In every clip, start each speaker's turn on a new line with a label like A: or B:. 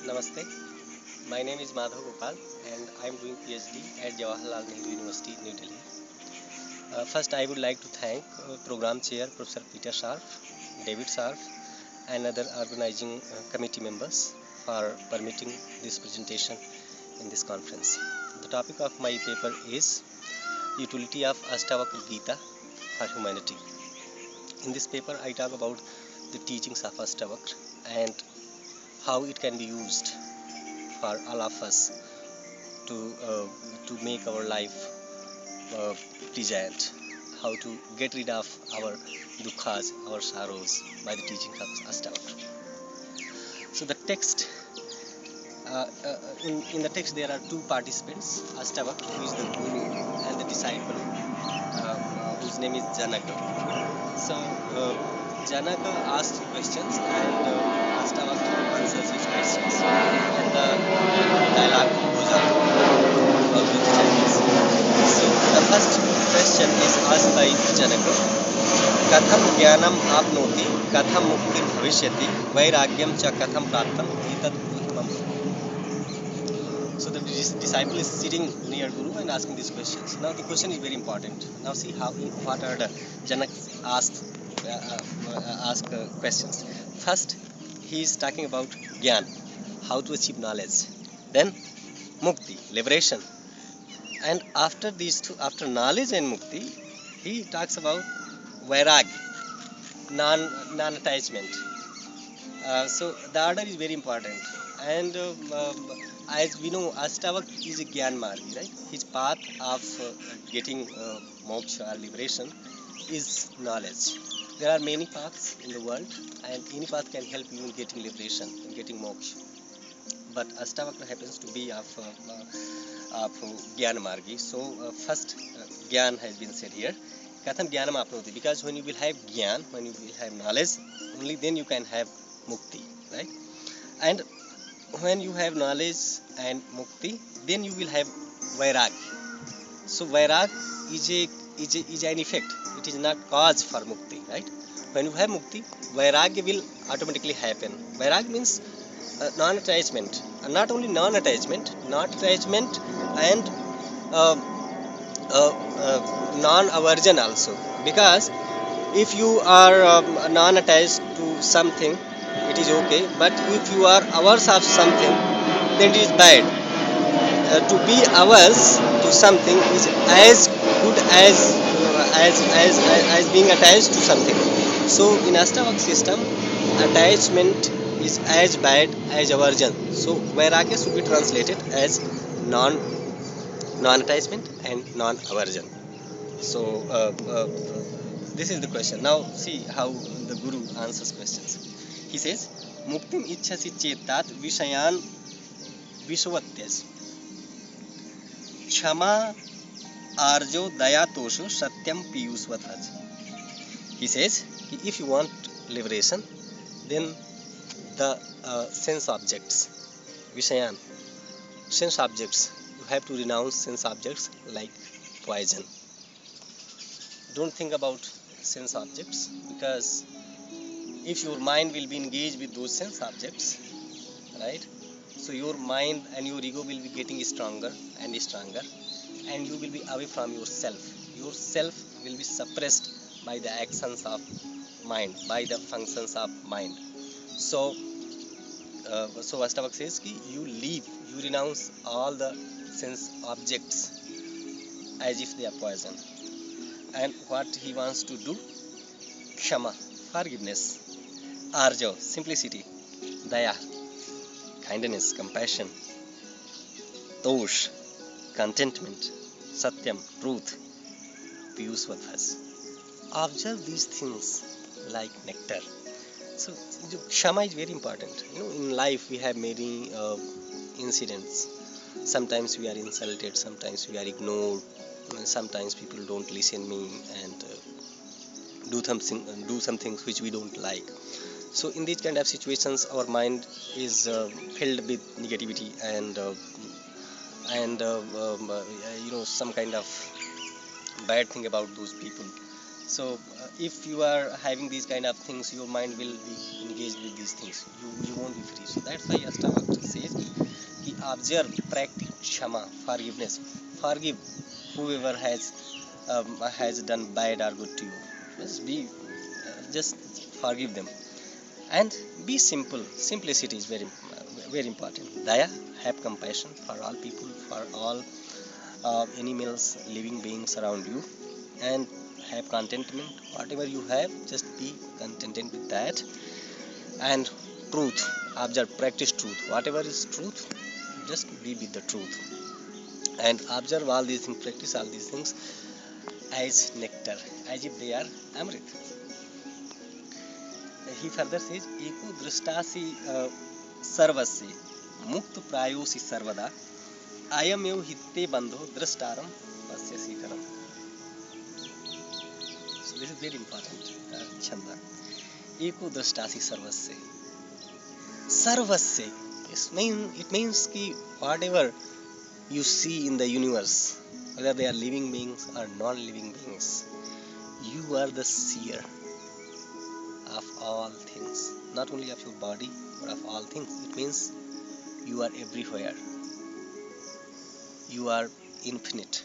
A: Namaste. My name is Madhav Gopal and I am doing PhD at Jawaharlal Nehru University, New Delhi. First, I would like to thank Program Chair Professor Peter Scharf, David Scharf, and other organizing committee members for permitting this presentation in this conference. The topic of my paper is Utility of Ashtavakra Gita for Humanity. In this paper, I talk about the teachings of Ashtavakra and how it can be used for all of us to make our life pleasant, how to get rid of our dukkhas, our sorrows by the teaching of Ashtavakra. So the text, in the text there are two participants, Ashtavakra, who is the guru, and the disciple, whose name is Janaka. So Janaka asked questions and Ashtavakra answers his questions, and the dialogue goes on about the disciples. So the first question is asked by Janaka: Katham jnanam apnoti, katham mukti bhavishyati, vairagyam cha katham praptam, etat brahmam. So the disciple is sitting near Guru and asking these questions. Now the question is very important. Now see how in what order Janak asked questions. First, he is talking about Gyan, how to achieve knowledge. Then Mukti, liberation. And after these two, after knowledge and Mukti, he talks about Vairag, non-attachment. So the order is very important. And as we know, Ashtavakra is a Gyan Margi, right? His path of getting moksha or liberation is knowledge. There are many paths in the world, and any path can help you in getting liberation, in getting moksha. But Ashtavakra happens to be of Gyan Margi. So first Gyan has been said here. Katham Gyanam Apnoti, because when you will have Gyan, when you will have knowledge, only then you can have Mukti, right? And when you have knowledge and Mukti, then you will have Vairag. So Vairag is an effect. It is not cause for Mukti, right? When you have Mukti, Vairagya will automatically happen. Vairag means non-attachment. Not only non-attachment, and non-aversion also. Because if you are non-attached to something, it is okay. But if you are averse of something, then it is bad. To be averse to something is as good as being attached to something. So in Ashtavakra system, attachment is as bad as aversion. So Vairagya should be translated as non-attachment and non-aversion. So this is the question. Now see how the Guru answers questions. He says, Muktim ichhasi chetat vishayan vishwatyas. Kshama arjo daya toshu satyam piyusvathaj. He says, if you want liberation, then the sense objects, vishayan, sense objects, you have to renounce sense objects like poison. Don't think about sense objects, because if your mind will be engaged with those sense objects, right, so your mind and your ego will be getting stronger and stronger, and you will be away from yourself. Yourself will be suppressed by the actions of mind, by the functions of mind. So Ashtavakra says ki you renounce all the sense objects as if they are poison. And what he wants to do? Kshama, forgiveness. Arjo, simplicity. Daya, kindness, compassion. Tosh, contentment. Satyam, truth. Piyusvathas. Observe these things like nectar. So Kshama is very important. In life we have many incidents. Sometimes we are insulted, sometimes we are ignored, sometimes people don't listen me and do some things which we don't like. So in these kind of situations, our mind is filled with negativity and some kind of bad thing about those people. So if you are having these kind of things, your mind will be engaged with these things. You won't be free. So that's why Ashtavakra says observe, practice kshama, forgiveness. Forgive whoever has done bad or good to you. Just forgive them, and be simple. Simplicity is very important. Daya, have compassion for all people, for all animals, living beings around you, and have contentment. Whatever you have, just be contented with that. And truth, observe, practice truth. Whatever is truth, just be with the truth, and observe all these things, practice all these things as nectar, as if they are amrit. He further says, eko drishtasi sarvasya मुक्त प्रायोसी सर्वदा अयमेव हिते बंधो दृष्टारम पश्यसि करम. So this is very important chanda. Eko drishtasi sarvasya. Sarvasya. It means ki whatever you see in the universe, whether they are living beings or non-living beings, you are the seer of all things. Not only of your body, but of all things. It means you are everywhere. You are infinite.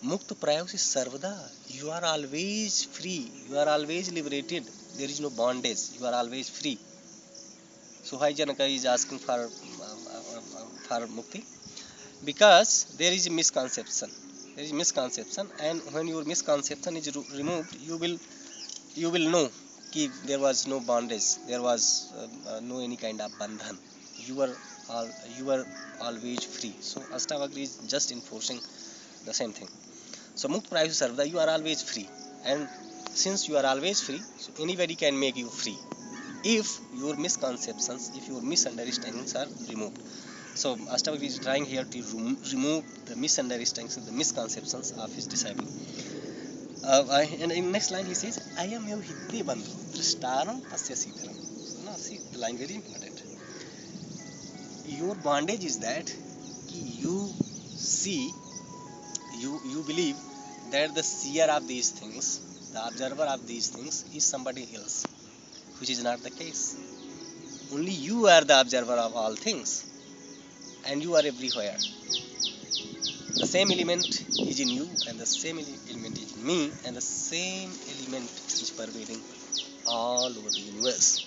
A: Mukta prayasi sarvada. You are always free. You are always liberated. There is no bondage. You are always free. So why Janaka is asking for mukti? Because there is a misconception. There is misconception, and when your misconception is removed, you will know कि there was no bondage, there was no any kind of bandhan. You were always free. So Ashtavakra is just enforcing the same thing. So Mukt Prayasi Sarvada, you are always free, and since you are always free, so anybody can make you free if your misconceptions, if your misunderstandings are removed. So Ashtavakra is trying here to remove the misunderstandings, the misconceptions of his disciple. And in next line he says, I am your hitte bandhu drishtaram pasyasi karam. So now see the line, very important. Your bondage is that you see, you believe that the seer of these things, the observer of these things is somebody else, which is not the case. Only you are the observer of all things, and you are everywhere. The same element is in you, and the same element is in me, and the same element is pervading all over the universe.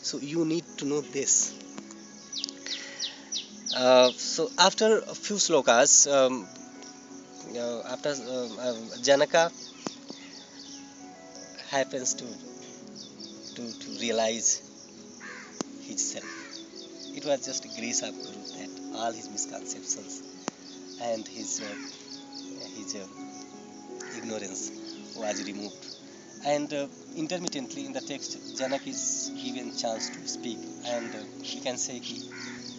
A: So you need to know this. So after a few slokas, after Janaka happens to realize himself. It was just a grace of Guru that all his misconceptions and his ignorance was removed. And intermittently in the text, Janak is given chance to speak, and he can say ki,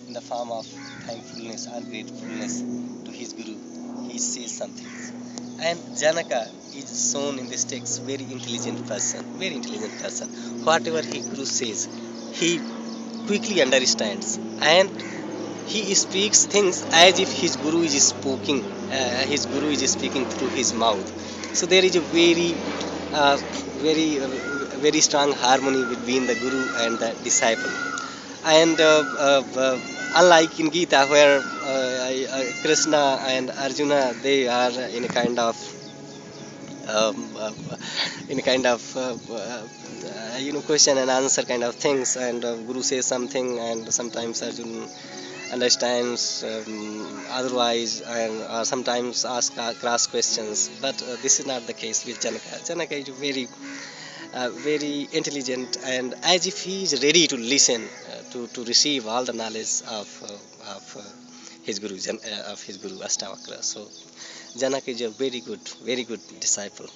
A: in the form of thankfulness and gratefulness to his Guru, he says something. And Janaka is shown in this text very intelligent person. Whatever his Guru says, he quickly understands, and he speaks things as if his Guru is speaking. His Guru is speaking through his mouth. So there is a very strong harmony between the Guru and the disciple. And unlike in Gita, where Krishna and Arjuna, they are in a kind of question and answer kind of things, and Guru says something, and sometimes Arjuna understands otherwise, and sometimes ask cross questions. But this is not the case with Janaka. Janaka is very intelligent, and as if he is ready to listen, to receive all the knowledge of his Guru, Ashtavakra. So Janaka is a very good disciple.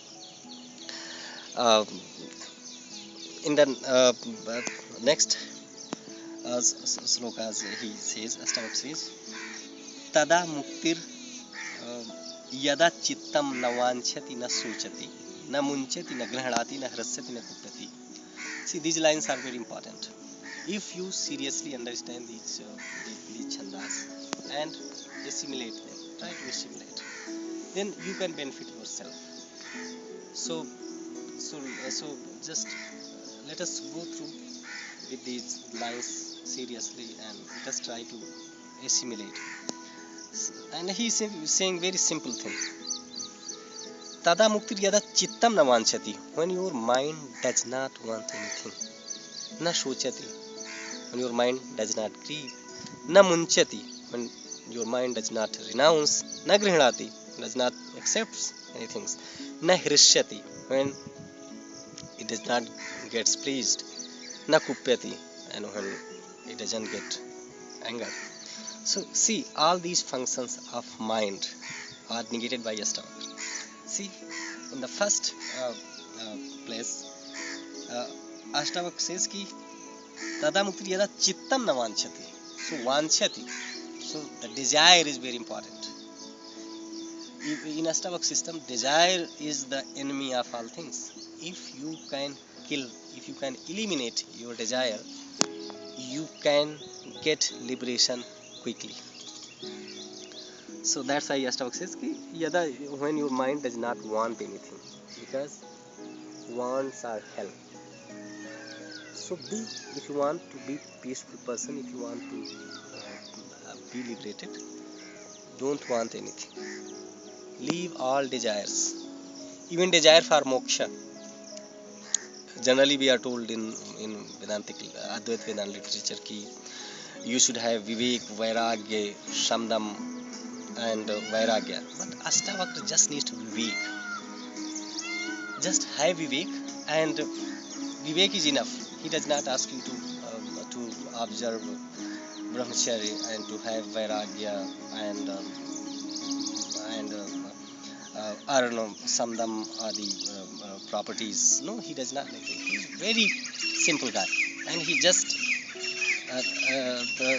A: In the next slokas he says, Ashtavakra says, tada muktir yada chittam na vanchati na sochati na munchati na grahanati na hrasyati na kuprati. See, these lines are very important. If you seriously understand these chandas and assimilate them, try to assimilate, then you can benefit yourself. So just let us go through with these lines seriously and just try to assimilate. And he is saying very simple thing. Tada muktir yada chittam na vanchati. When your mind does not want anything. Na shochati. When your mind does not grieve. Na munchati. When your mind does not renounce. Na grihnati. Does not accept anything. Na hrishyati. When it does not get pleased. Na kupyati. And when it doesn't get anger. So see, all these functions of mind are negated by Ashtavakra. See, in the first place, Ashtavakra says ki tada mukti yada chittam na vanchati. So vanchati. So the desire is very important. In Ashtavakra system, desire is the enemy of all things. If you can kill, if you can eliminate your desire, you can get liberation quickly. So that's why Ashtavakra says ki yada, when your mind does not want anything, because wants are hell. So if you want to be peaceful person, if you want to be liberated, don't want anything. Leave all desires, even desire for moksha. Generally we are told in Vedantic Advaita Vedanta literature ki you should have vivek, vairagya, shamdam and vairagya. But Ashtavakra just needs to vivek. Just have vivek, and vivek is enough. He does not ask you to observe brahmacharya and to have vairagya and earn samdam adi properties. No, he does not like that. He is very simple guy, and he just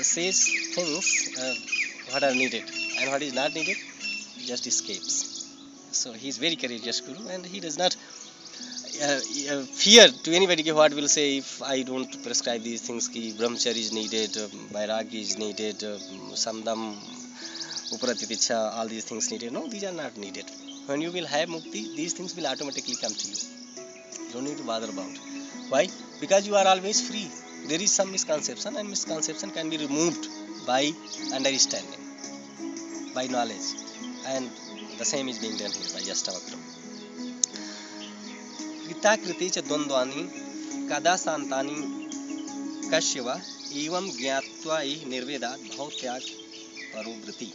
A: says things what are needed, and what is not needed he just escapes. So he is very courageous guru, and he does not fear to anybody what will say if I don't prescribe these things ki brahmacharya is needed, vairagya is needed, samdam, uparaticha, all these things needed. No, these are not needed. When you will have mukti, these things will automatically come to you. You don't need to bother about. Why? Because you are always free. There is some misconception, and misconception can be removed by understanding, by knowledge, and the same is being done here by Ashtavakra. कृताकृते च द्वन्द्वानि कदा शान्तानि कश्यवा एवं ज्ञात्वा हि निर्वेदात् भवत्याग परोवृत्ति.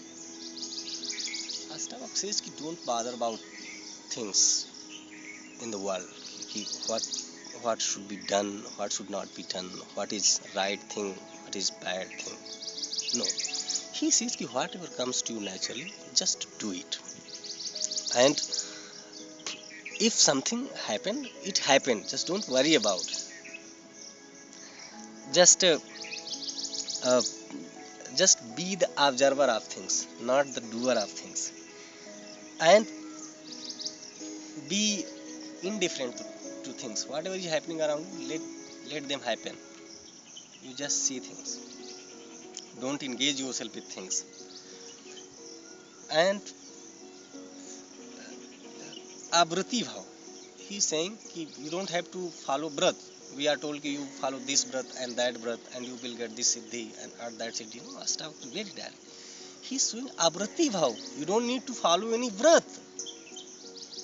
A: Ashtavakra says कि don't bother about things in the world. What should be done, what should not be done, what is right thing, what is bad thing. No, he says कि whatever comes to you naturally, just do it. And if something happened, it happened. Just don't worry about. Just be the observer of things, not the doer of things. And be indifferent to things. Whatever is happening around you, let them happen. You just see things. Don't engage yourself with things. And abrati bhav. He is saying ki you don't have to follow brat. We are told ki you follow this brat and that brat and you will get this siddhi and that siddhi. No, Ashtavakra very direct. He is saying abrati bhav. You don't need to follow any brat.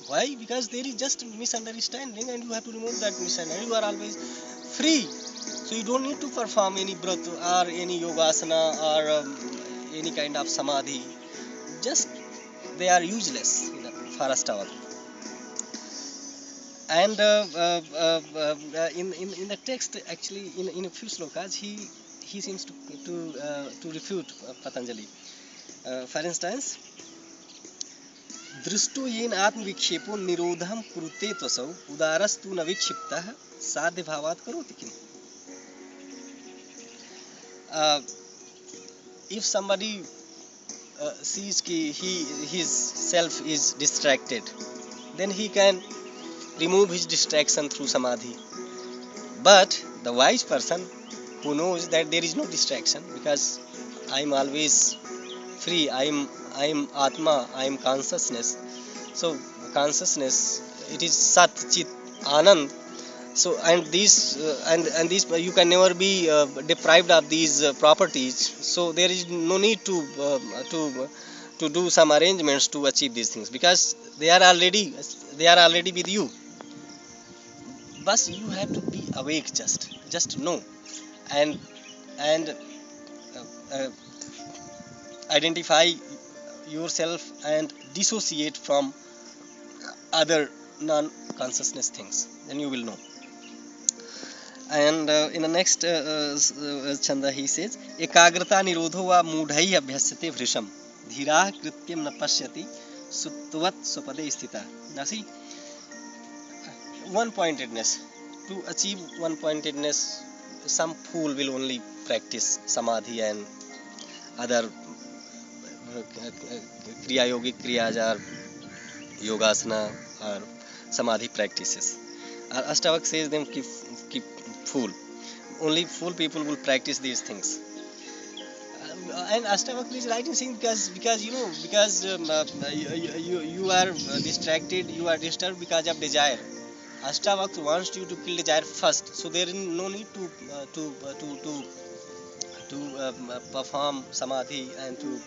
A: Why? Because there is just misunderstanding, and you have to remove that misunderstanding. You are always free. So you don't need to perform any brat or any yogasana or any kind of samadhi. Just they are useless for Ashtavakra. And in the text, actually, in a few slokas, he seems to refute Patanjali. For instance, दृष्टो येन आत्मविक्षेपो निरोधम कुरुते त्वसौ उदारस्तु न विक्षिप्तः साध्य भावात् करोति किम. If somebody sees कि his self is distracted, then he can remove his distraction through samadhi. But the wise person who knows that there is no distraction, because I am always free, I am Atma, I am consciousness. So consciousness, it is Sat, Chit, Anand, So and these and these you can never be deprived of these properties, so there is no need to to do some arrangements to achieve these things, because they are already they are already with you. But you have to be awake, just to know, and uh, identify yourself and dissociate from other non consciousness things, then you will know. And in the next chanda he says, ekagrata nirodho va mudhai abhyasate vrisham dhira krityam na pashyati sutvat supade sthita. Now see, one pointedness, to achieve one pointedness, some fool will only practice samadhi and other kriya yogic kriyas or yogasana or samadhi practices. Ashtavak says them keep fool. Only fool people will practice these things. And Ashtavakra is right in saying, because you know, because you are distracted, you are disturbed because of desire. Ashtavakra wants you to kill desire first, so there is no need to perform samadhi and to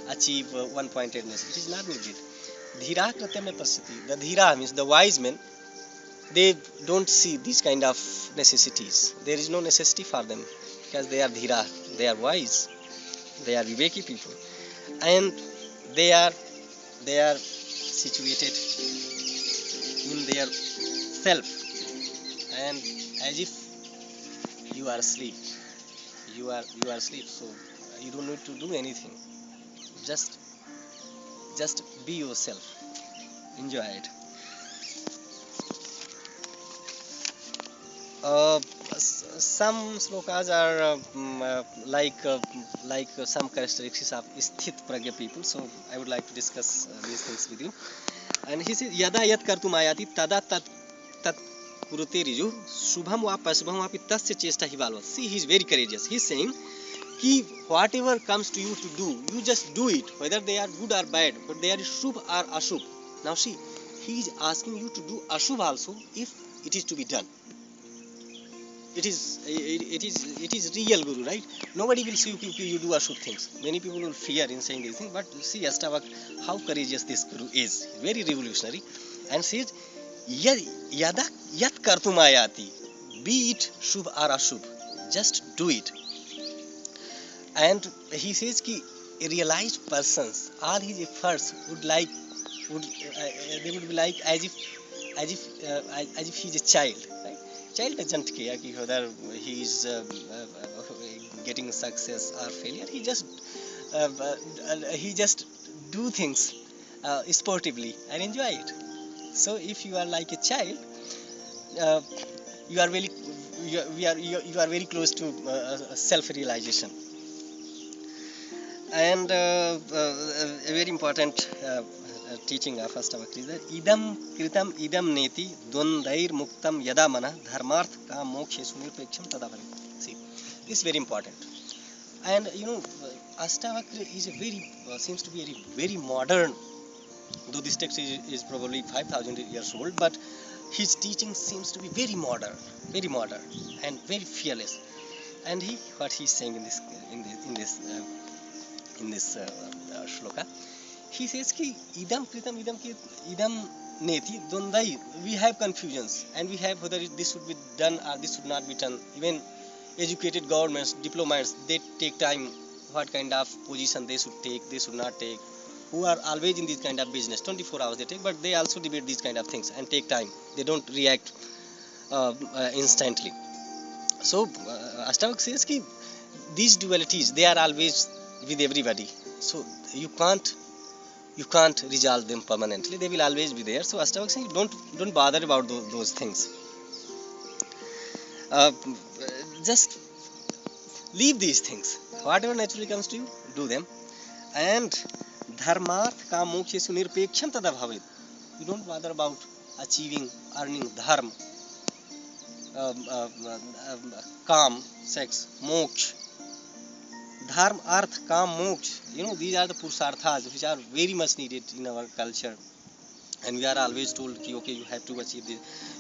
A: achieve one pointedness. It is not needed. Dhira kratyam pasyati. The dhira means the wise men. They don't see these kind of necessities. There is no necessity for them because they are dhira. They are wise. They are viveki people, and they are situated in their self, and as if you are asleep. You are asleep, so you don't need to do anything. Just be yourself. Enjoy it. Uh, some slokas are like some characteristics of sthit pragya people, so I would like to discuss these things with you. And he says, yada yat kartum ayati tada tat kurute riju shubham va pasubham api tasya chesta hi valvat. See, he is very courageous. He is saying ki whatever comes to you to do, you just do it, whether they are good or bad, but they are shubh or ashubh. Now see, he is asking you to do ashubh also if it is to be done. It is real guru, right? Nobody will see you do ashubh things. Many people will fear in saying these things, but see Ashtavak, how courageous this guru is. Very revolutionary. And says, yada yat kartum ayati, be it shubh or ashubh, just do it. And he says ki realized persons, all his efforts they would be like as if he is a child, right? Child doesn't care whether he is getting success or failure. He just do things sportively and enjoy it. So if you are like a child, uh, you are very you are very close to self realization. And a very important teaching of Ashtavakra is that idam kritam idam neti dvandair muktam yada mana dharmarth kam mokshesu nirpeksham tadavani. See, this is very important. And you know, Ashtavakra is a very seems to be a very modern, though this text is probably 5,000 years old, but his teaching seems to be very modern and very fearless. And what he is saying in this shloka, he says ki idam kritam idam neti dondai. We have confusions and we have whether this should be done or this should not be done. Even educated governments, diplomats, they take time what kind of position they should take, they should not take, who are always in this kind of business. 24 hours they take, but they also debate these kind of things and take time. They don't react instantly. So Ashtavak says ki these dualities, they are always with everybody, so you can't resolve them permanently. They will always be there. So Ashtavak says don't bother about those things. Just leave these things. Whatever naturally comes to you, do them. And dharmarth ka mokshesu nirpeksham tada bhavet. You don't bother about achieving, earning dharma, kam, sex, moksha. Dharma, arth, kam, moksha. You know, these are the purusharthas which are very much needed in our culture and we are always told ki, okay, you have to achieve this,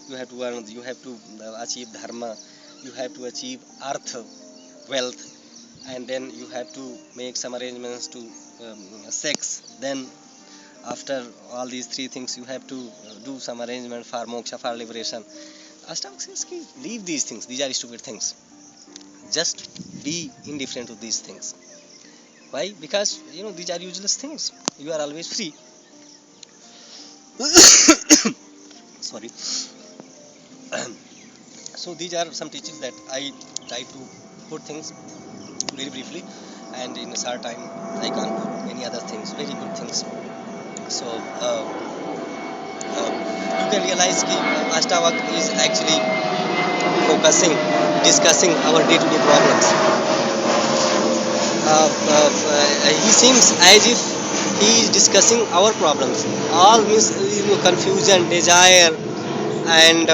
A: you have to earn, you have to achieve dharma, you have to achieve artha, wealth, and then you have to make some arrangements to sex. Then after all these three things, you have to do some arrangement for moksha, for liberation. Ashtavakra says ki, leave these things, these are stupid things. Just be indifferent to these things. Why? Because these are useless things. You are always free. Sorry. So these are some teachings that I try to put things very briefly, and in a short time I can't put many other things, very good things. So you can realize that Ashtavakra is actually discussing our day-to-day problems. He seems as if he is discussing our problems. All means confusion, desire, and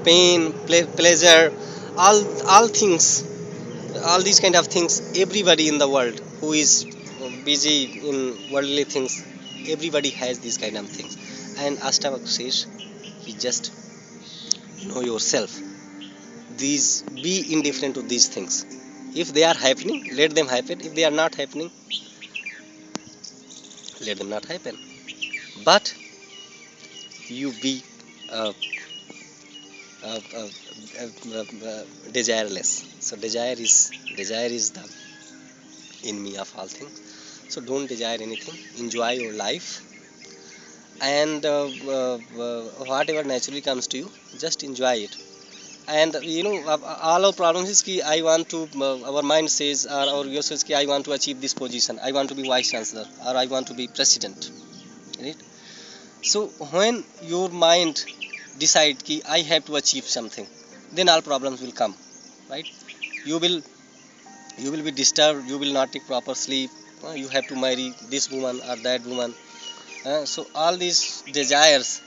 A: pain, pleasure, all things, all these kind of things. Everybody in the world who is busy in worldly things, everybody has these kind of things. And Ashtavakra says, you just know yourself. These, be indifferent to these things. If they are happening, let them happen. If they are not happening, let them not happen. But you be uh, desireless. So desire is the enemy of all things. So don't desire anything. Enjoy your life, and whatever naturally comes to you, just enjoy it. And all our problems is ki, I want to our mind says, or our ego says ki, I want to achieve this position, I want to be vice chancellor, or I want to be president, right? So when your mind decide ki, I have to achieve something, then all problems will come, right? You will be disturbed, you will not take proper sleep, you have to marry this woman or that woman. So all these desires,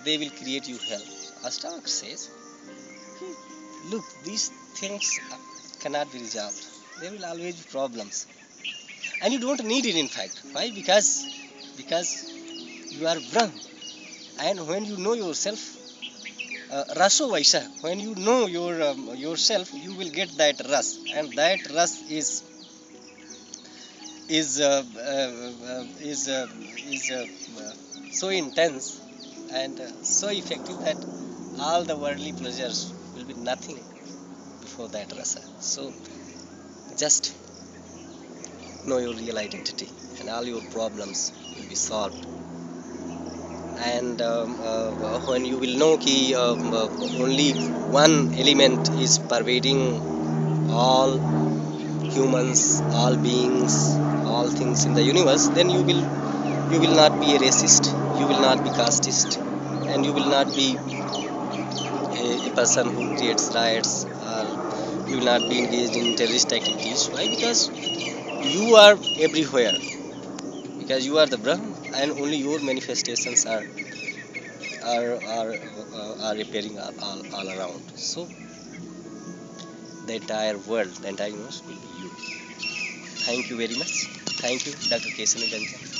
A: they will create you hell. Ashtavakra says, look, these things cannot be resolved. There will always be problems, and you don't need it. In fact, why? Because you are Brahm, and when you know yourself, raso vaisa. When you know yourself, you will get that ras, and that ras is uh, uh, is uh, is so intense and so effective that all the worldly pleasures will be nothing before that rasa. So just know your real identity, and all your problems will be solved. And when you will know ki only one element is pervading all humans, all beings, all things in the universe, then you will not be a racist, you will not be casteist, and you will not be a person who creates riots, or you will not be engaged in terrorist activities. Why? Because you are everywhere, because you are the Brahm, and only your manifestations are appearing all around. So the entire world, the entire universe will be you. Thank you very much. Thank you, Dr. Kesani Ranjan.